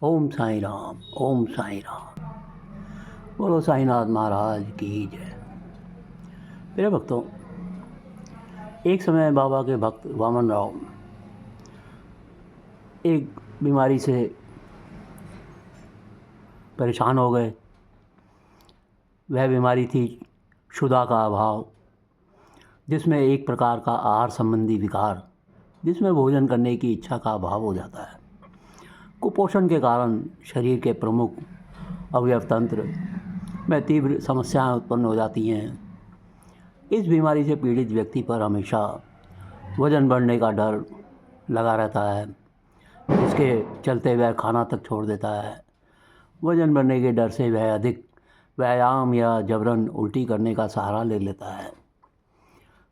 ओम साईं राम, ओम साईं राम। बोलो साईंनाथ महाराज की जय। मेरे भक्तों, एक समय बाबा के भक्त वामन राव एक बीमारी से परेशान हो गए। वह बीमारी थी क्षुधा का अभाव, जिसमें एक प्रकार का आहार संबंधी विकार, जिसमें भोजन करने की इच्छा का अभाव हो जाता है। कुपोषण के कारण शरीर के प्रमुख अवयव तंत्र में तीव्र समस्याएं उत्पन्न हो जाती हैं। इस बीमारी से पीड़ित व्यक्ति पर हमेशा वजन बढ़ने का डर लगा रहता है, जिसके चलते वह खाना तक छोड़ देता है। वजन बढ़ने के डर से वह अधिक व्यायाम या जबरन उल्टी करने का सहारा ले लेता है।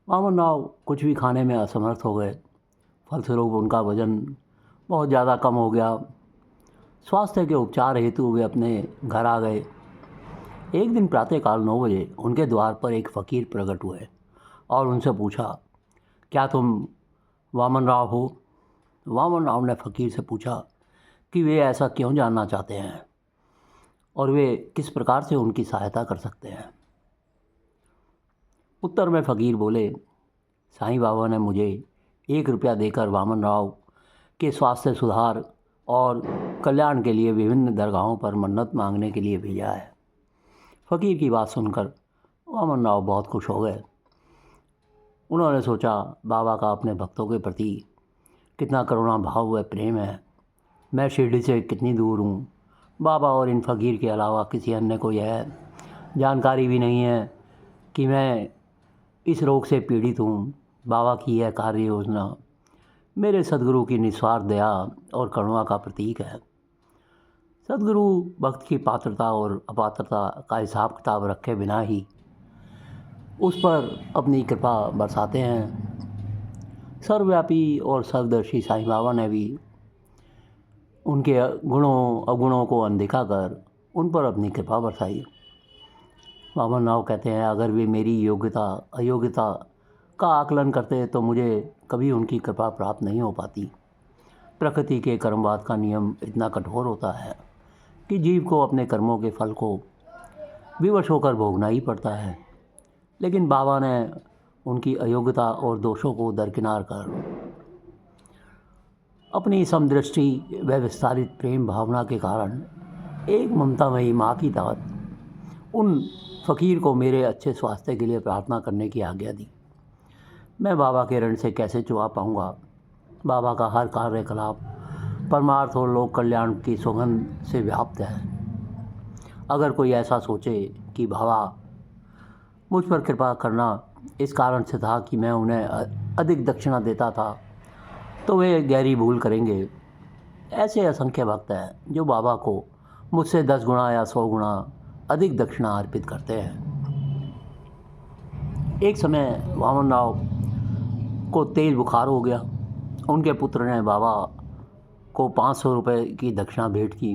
वामन राव कुछ भी खाने में असमर्थ हो गए। फलस्वरूप उनका वजन बहुत ज़्यादा कम हो गया। स्वास्थ्य के उपचार हेतु वे अपने घर आ गए। एक दिन प्रातःकाल 9 बजे उनके द्वार पर एक फ़कीर प्रकट हुए और उनसे पूछा, क्या तुम वामन राव हो? वामन राव ने फ़कीर से पूछा कि वे ऐसा क्यों जानना चाहते हैं और वे किस प्रकार से उनकी सहायता कर सकते हैं। उत्तर में फ़कीर बोले, साईं बाबा ने मुझे 1 रुपया देकर वामन राव के स्वास्थ्य सुधार और कल्याण के लिए विभिन्न दरगाहों पर मन्नत मांगने के लिए भेजा है। फ़कीर की बात सुनकर वामन राव बहुत खुश हो गए। उन्होंने सोचा, बाबा का अपने भक्तों के प्रति कितना करुणा भाव व प्रेम है। मैं शिरडी से कितनी दूर हूँ। बाबा और इन फ़कीर के अलावा किसी अन्य को यह जानकारी भी नहीं है कि मैं इस रोग से पीड़ित हूँ। बाबा की यह कार्य योजना मेरे सद्गुरु की निस्वार्थ दया और करुणा का प्रतीक है। सद्गुरु भक्त की पात्रता और अपात्रता का हिसाब किताब रखे बिना ही उस पर अपनी कृपा बरसाते हैं। सर्वव्यापी और सर्वदर्शी साईं बाबा ने भी उनके गुणों अवगुणों को अनदेखा कर उन पर अपनी कृपा बरसाई। वामन राव कहते हैं, अगर वे मेरी योग्यता अयोग्यता का आकलन करते तो मुझे कभी उनकी कृपा प्राप्त नहीं हो पाती। प्रकृति के कर्मवाद का नियम इतना कठोर होता है कि जीव को अपने कर्मों के फल को विवश होकर भोगना ही पड़ता है। लेकिन बाबा ने उनकी अयोग्यता और दोषों को दरकिनार कर अपनी समदृष्टि व विस्तारित प्रेम भावना के कारण एक ममतामयी माँ की तरह उन फ़कीर को मेरे अच्छे स्वास्थ्य के लिए प्रार्थना करने की आज्ञा दी। मैं बाबा के ऋण से कैसे चुका पाऊँगा? बाबा का हर कार्यकलाप परमार्थ और लोक कल्याण की सुगंध से व्याप्त है। अगर कोई ऐसा सोचे कि बाबा मुझ पर कृपा करना इस कारण से था कि मैं उन्हें अधिक दक्षिणा देता था, तो वे गहरी भूल करेंगे। ऐसे असंख्य भक्त हैं जो बाबा को मुझसे 10 गुना या 100 गुना अधिक दक्षिणा अर्पित करते हैं। एक समय वामन राव को तेज बुखार हो गया। उनके पुत्र ने बाबा को 500 रुपये की दक्षिणा भेंट की।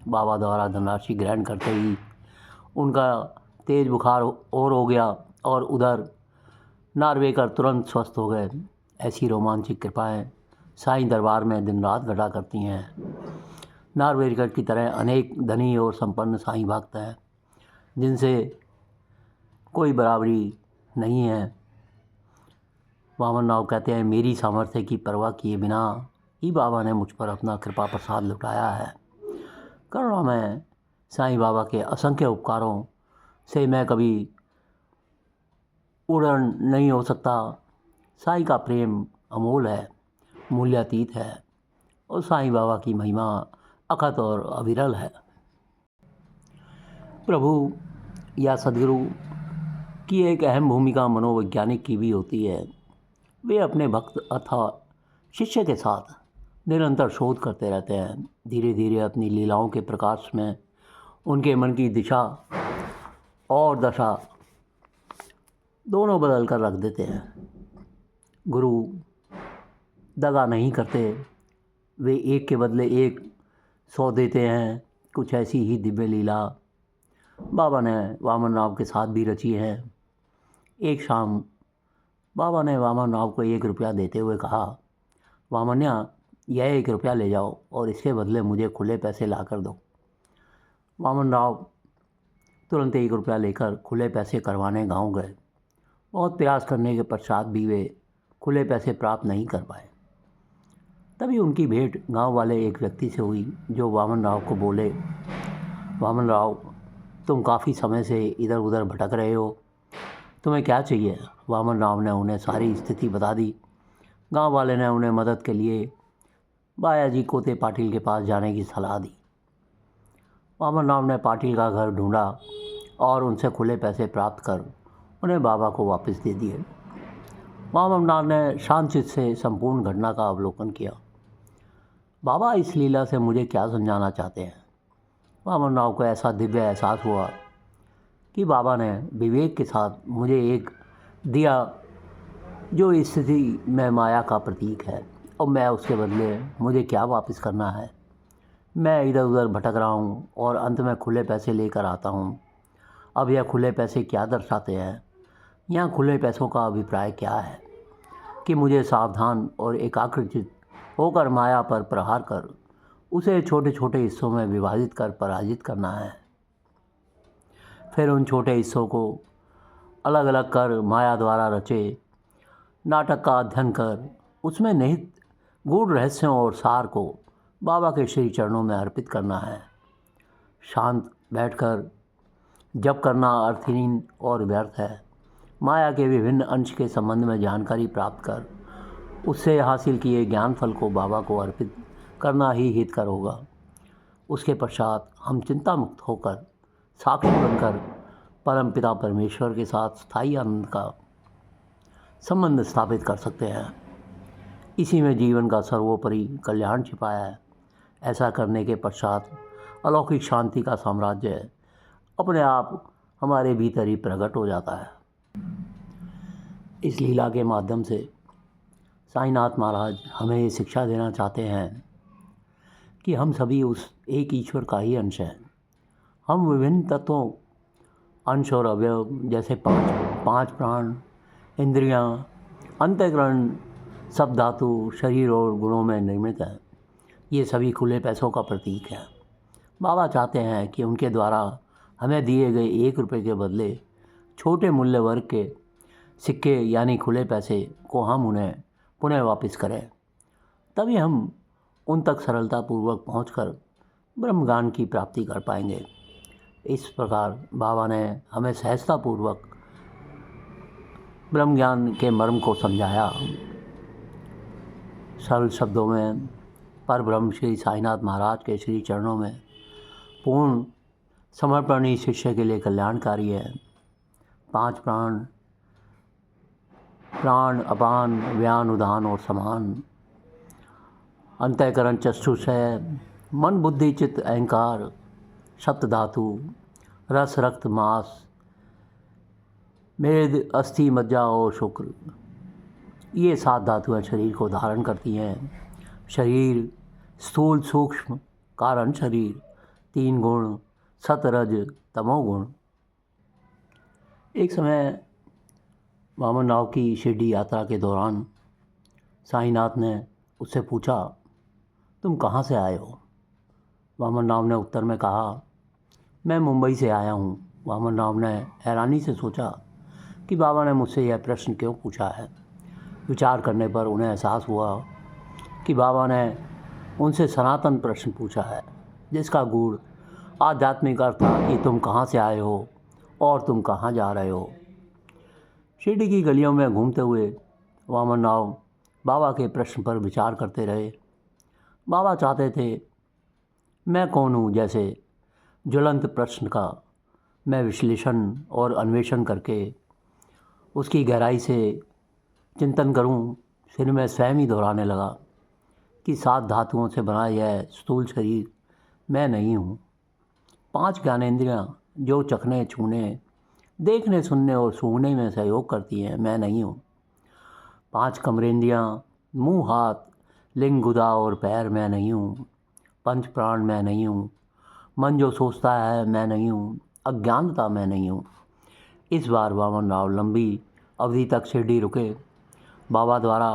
बाबा द्वारा धनराशि ग्रहण करते ही उनका तेज बुखार और हो गया और उधर नार्वेकर तुरंत स्वस्थ हो गए। ऐसी रोमांचक कृपाएं साईं दरबार में दिन रात घटा करती हैं। नार्वेकर की तरह अनेक धनी और संपन्न साईं भक्त हैं जिनसे कोई बराबरी नहीं है। वामन राव कहते हैं, मेरी सामर्थ्य की परवाह किए बिना ही बाबा ने मुझ पर अपना कृपा प्रसाद लुटाया है। करुणा में साईं बाबा के असंख्य उपकारों से मैं कभी उड़न नहीं हो सकता। साईं का प्रेम अमोल है, मूल्यातीत है और साईं बाबा की महिमा अखत और अविरल है। प्रभु या सद्गुरु की एक अहम भूमिका मनोवैज्ञानिक की भी होती है। वे अपने भक्त अर्थात शिष्य के साथ निरंतर शोध करते रहते हैं। धीरे धीरे अपनी लीलाओं के प्रकाश में उनके मन की दिशा और दशा दोनों बदल कर रख देते हैं। गुरु दगा नहीं करते, वे एक के बदले एक 100 देते हैं। कुछ ऐसी ही दिव्य लीला बाबा ने वामन राव के साथ भी रची है। एक शाम बाबा ने वामन राव को 1 रुपया देते हुए कहा, वामन्या, यह 1 रुपया ले जाओ और इसके बदले मुझे खुले पैसे ला कर दो। वामन राव तुरंत 1 रुपया लेकर खुले पैसे करवाने गांव गए। बहुत प्रयास करने के पश्चात भी वे खुले पैसे प्राप्त नहीं कर पाए। तभी उनकी भेंट गांव वाले एक व्यक्ति से हुई जो वामन राव को बोले, वामन राव, तुम काफ़ी समय से इधर उधर भटक रहे हो, तुम्हें क्या चाहिए? वामन राव ने उन्हें सारी स्थिति बता दी। गांव वाले ने उन्हें मदद के लिए बायाजी कोते पाटिल के पास जाने की सलाह दी। वामन राव ने पाटिल का घर ढूंढा और उनसे खुले पैसे प्राप्त कर उन्हें बाबा को वापस दे दिए। वामन राव ने शांतचित्त से संपूर्ण घटना का अवलोकन किया। बाबा इस लीला से मुझे क्या समझाना चाहते हैं? वामन राव को ऐसा दिव्य एहसास हुआ कि बाबा ने विवेक के साथ मुझे एक दिया जो इस स्थिति में माया का प्रतीक है, और मैं उसके बदले मुझे क्या वापस करना है? मैं इधर उधर भटक रहा हूँ और अंत में खुले पैसे लेकर आता हूँ। अब यह खुले पैसे क्या दर्शाते हैं? यहाँ खुले पैसों का अभिप्राय क्या है कि मुझे सावधान और एकाग्रचित्त होकर माया पर प्रहार कर उसे छोटे छोटे हिस्सों में विभाजित कर पराजित करना है। फिर उन छोटे हिस्सों को अलग अलग कर माया द्वारा रचे नाटक का अध्ययन कर उसमें निहित गूढ़ रहस्यों और सार को बाबा के श्री चरणों में अर्पित करना है। शांत बैठकर जप करना अर्थहीन और व्यर्थ है। माया के विभिन्न अंश के संबंध में जानकारी प्राप्त कर उससे हासिल किए ज्ञान फल को बाबा को अर्पित करना ही हितकर होगा। उसके पश्चात हम चिंता मुक्त होकर साक्षी बनकर परमपिता परमेश्वर के साथ स्थायी आनंद का संबंध स्थापित कर सकते हैं। इसी में जीवन का सर्वोपरि कल्याण छिपाया है। ऐसा करने के पश्चात अलौकिक शांति का साम्राज्य अपने आप हमारे भीतर ही प्रकट हो जाता है। इस लीला के माध्यम से साईनाथ महाराज हमें ये शिक्षा देना चाहते हैं कि हम सभी उस एक ईश्वर का ही अंश हैं। हम विभिन्न तत्वों, अंश और अवयव जैसे पांच प्राण, इंद्रियां, अंतःकरण, सब धातु, शरीर और गुणों में निर्मित हैं। ये सभी खुले पैसों का प्रतीक हैं। बाबा चाहते हैं कि उनके द्वारा हमें दिए गए 1 रुपये के बदले छोटे मूल्य वर्ग के सिक्के यानी खुले पैसे को हम उन्हें पुनः वापस करें। तभी हम उन तक सरलतापूर्वक पहुंचकर ब्रह्मज्ञान की प्राप्ति कर पाएंगे। इस प्रकार बाबा ने हमें सहजतापूर्वक ब्रह्मज्ञान के मर्म को समझाया। सरल शब्दों में परब्रह्म श्री साईनाथ महाराज के श्री चरणों में पूर्ण समर्पण ही शिष्य के लिए कल्याणकारी है। 5 प्राण, प्राण, अपान, व्यान, उदान और समान, अंतःकरण, चक्षुषय, मन, बुद्धि, चित्त, अहंकार, सप्त धातु, रस, रक्त, मांस, मेद, अस्थि, मज्जा और शुक्र, ये 7 धातुएं शरीर को धारण करती हैं। शरीर स्थूल, सूक्ष्म, कारण शरीर, 3 गुण, सत, रज, तमोगुण। एक समय वामन राव की शिरडी यात्रा के दौरान साईनाथ ने उससे पूछा, तुम कहाँ से आए हो? वामन राव ने उत्तर में कहा, मैं मुंबई से आया हूँ। वामन राव ने हैरानी से सोचा कि बाबा ने मुझसे यह प्रश्न क्यों पूछा है। विचार करने पर उन्हें एहसास हुआ कि बाबा ने उनसे सनातन प्रश्न पूछा है, जिसका गूढ़ आध्यात्मिक अर्थ था कि तुम कहाँ से आए हो और तुम कहाँ जा रहे हो। शिरडी की गलियों में घूमते हुए वामन राव बाबा के प्रश्न पर विचार करते रहे। बाबा चाहते थे मैं कौन हूँ जैसे ज्वलंत प्रश्न का मैं विश्लेषण और अन्वेषण करके उसकी गहराई से चिंतन करूँ। फिर मैं स्वयं ही दोहराने लगा कि 7 धातुओं से बना यह स्थूल शरीर मैं नहीं हूँ। 5 ज्ञानेंद्रियाँ जो चखने, छूने, देखने, सुनने और सूंघने में सहयोग करती हैं, मैं नहीं हूँ। 5 कमरेंद्रियाँ, मुँह, हाथ, लिंग, गुदा और पैर, मैं नहीं हूँ। 5 प्राण, मैं नहीं हूँ। मन जो सोचता है, मैं नहीं हूँ। अज्ञानता, मैं नहीं हूँ। इस बार वामन राव लंबी अवधि तक शिरडी रुके। बाबा द्वारा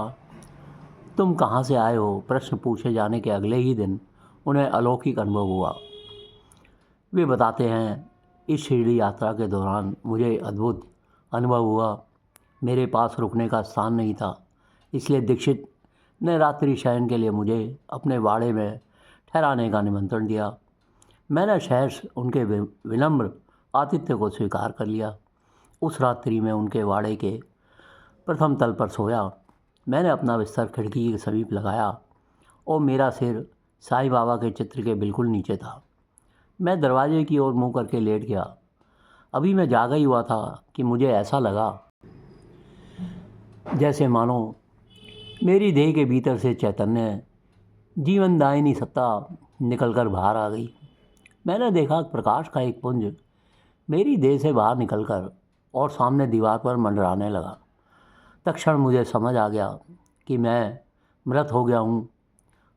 तुम कहाँ से आए हो प्रश्न पूछे जाने के अगले ही दिन उन्हें अलौकिक अनुभव हुआ। वे बताते हैं, इस शिरडी यात्रा के दौरान मुझे अद्भुत अनुभव हुआ। मेरे पास रुकने का स्थान नहीं था, इसलिए दीक्षित ने रात्रि शयन के लिए मुझे अपने वाड़े में ठहराने का निमंत्रण दिया। मैंने सहर्ष उनके विनम्र आतिथ्य को स्वीकार कर लिया। उस रात्रि में उनके वाड़े के प्रथम तल पर सोया। मैंने अपना बिस्तर खिड़की के समीप लगाया और मेरा सिर साईं बाबा के चित्र के बिल्कुल नीचे था। मैं दरवाजे की ओर मुँह करके लेट गया। अभी मैं जागा ही हुआ था कि मुझे ऐसा लगा जैसे मानो मेरी देह के भीतर से चैतन्य जीवनदायिनी सत्ता निकलकर बाहर आ गई। मैंने देखा प्रकाश का एक पुंज मेरी देह से बाहर निकलकर और सामने दीवार पर मंडराने लगा। तत्क्षण मुझे समझ आ गया कि मैं मृत हो गया हूँ।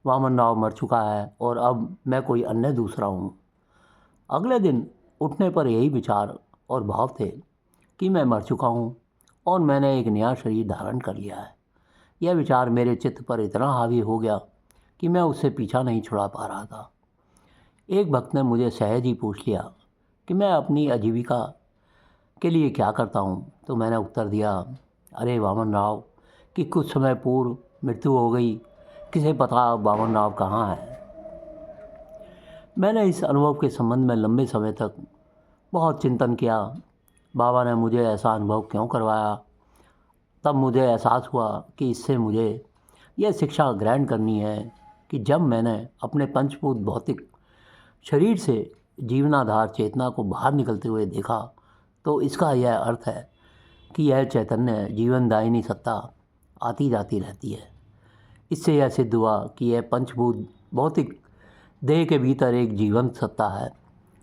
वामन राव मर चुका है और अब मैं कोई अन्य दूसरा हूँ। अगले दिन उठने पर यही विचार और भाव थे कि मैं मर चुका हूँ और मैंने एक नया शरीर धारण कर लिया है। यह विचार मेरे चित्त पर इतना हावी हो गया कि मैं उससे पीछा नहीं छुड़ा पा रहा था। एक भक्त ने मुझे सहज ही पूछ लिया कि मैं अपनी आजीविका के लिए क्या करता हूँ। तो मैंने उत्तर दिया, अरे वामन राव कि कुछ समय पूर्व मृत्यु हो गई, किसे पता वामन राव कहाँ है। मैंने इस अनुभव के संबंध में लंबे समय तक बहुत चिंतन किया। बाबा ने मुझे ऐसा अनुभव क्यों करवाया। तब मुझे एहसास हुआ कि इससे मुझे यह शिक्षा ग्रहण करनी है कि जब मैंने अपने पंचभूत भौतिक शरीर से जीवनाधार चेतना को बाहर निकलते हुए देखा तो इसका यह अर्थ है कि यह चैतन्य जीवनदायिनी सत्ता आती जाती रहती है। इससे यह सिद्ध हुआ कि यह पंचभूत भौतिक देह के भीतर एक जीवंत सत्ता है।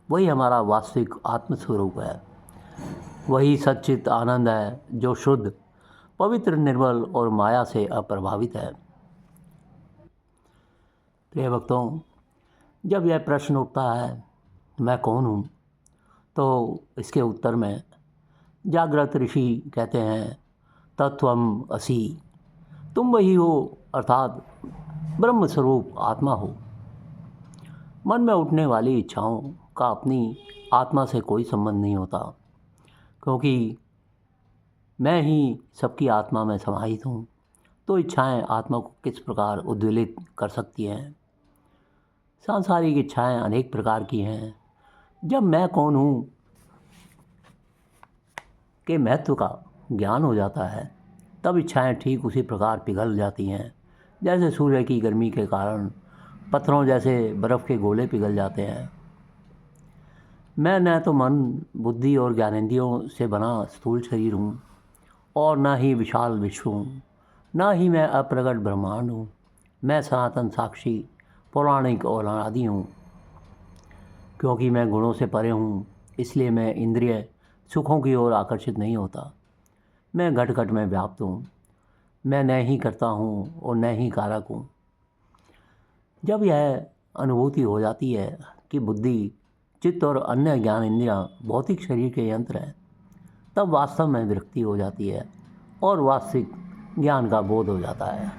वही हमारा वास्तविक आत्मस्वरूप है। वही सच्चित आनंद है जो शुद्ध, पवित्र, निर्मल और माया से अप्रभावित है। प्रिय भक्तों, जब यह प्रश्न उठता है मैं कौन हूँ, तो इसके उत्तर में जागृत ऋषि कहते हैं, तत्वम असि, तुम वही हो, अर्थात ब्रह्म स्वरूप आत्मा हो। मन में उठने वाली इच्छाओं का अपनी आत्मा से कोई संबंध नहीं होता, क्योंकि मैं ही सबकी आत्मा में समाहित हूँ। तो इच्छाएं आत्मा को किस प्रकार उद्वेलित कर सकती हैं। सांसारिक इच्छाएं अनेक प्रकार की हैं। जब मैं कौन हूँ के महत्व का ज्ञान हो जाता है, तब इच्छाएं ठीक उसी प्रकार पिघल जाती हैं जैसे सूर्य की गर्मी के कारण पत्थरों जैसे बर्फ़ के गोले पिघल जाते हैं। मैं न तो मन, बुद्धि और ज्ञानेंद्रियों से बना स्थूल शरीर हूँ और न ही विशाल विश्व हूँ, न ही मैं अप्रगट ब्रह्मांड हूँ। मैं सनातन साक्षी, पौराणिक और अनादि हूँ। क्योंकि मैं गुणों से परे हूँ, इसलिए मैं इंद्रिय सुखों की ओर आकर्षित नहीं होता। मैं घट घट में व्याप्त हूँ। मैं न ही करता हूँ और न ही कारक हूँ। जब यह अनुभूति हो जाती है कि बुद्धि, चित्त और अन्य ज्ञान इंद्रियाँ भौतिक शरीर के यंत्र हैं, तब वास्तव में विरक्ति हो जाती है और वास्तविक ज्ञान का बोध हो जाता है।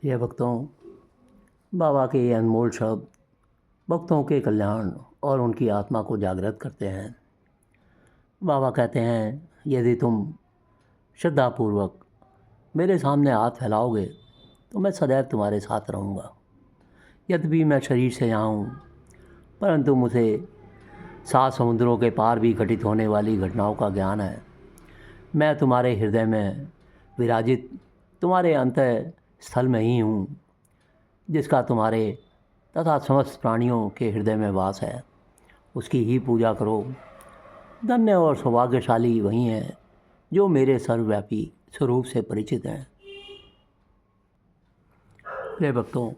ये भक्तों, बाबा के ये अनमोल शब्द भक्तों के कल्याण और उनकी आत्मा को जागृत करते हैं। बाबा कहते हैं, यदि तुम श्रद्धापूर्वक मेरे सामने हाथ फैलाओगे तो मैं सदैव तुम्हारे साथ रहूँगा। यद्यपि मैं शरीर से यहाँ हूँ, परंतु मुझे 7 समुद्रों के पार भी घटित होने वाली घटनाओं का ज्ञान है। मैं तुम्हारे हृदय में विराजित तुम्हारे अंतः स्थल में ही हूँ, जिसका तुम्हारे तथा समस्त प्राणियों के हृदय में वास है। उसकी ही पूजा करो। धन्य और सौभाग्यशाली वही हैं जो मेरे सर्वव्यापी स्वरूप से परिचित हैं। प्रिय भक्तों,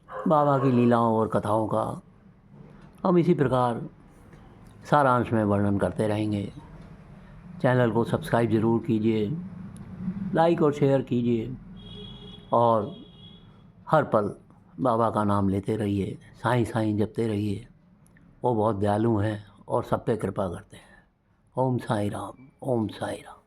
बाबा की लीलाओं और कथाओं का हम इसी प्रकार सारांश में वर्णन करते रहेंगे। चैनल को सब्सक्राइब ज़रूर कीजिए, लाइक और शेयर कीजिए और हर पल बाबा का नाम लेते रहिए, साईं साईं जपते रहिए। वो बहुत दयालु हैं और सब पे कृपा करते हैं। ओम साई राम, ओम साई राम।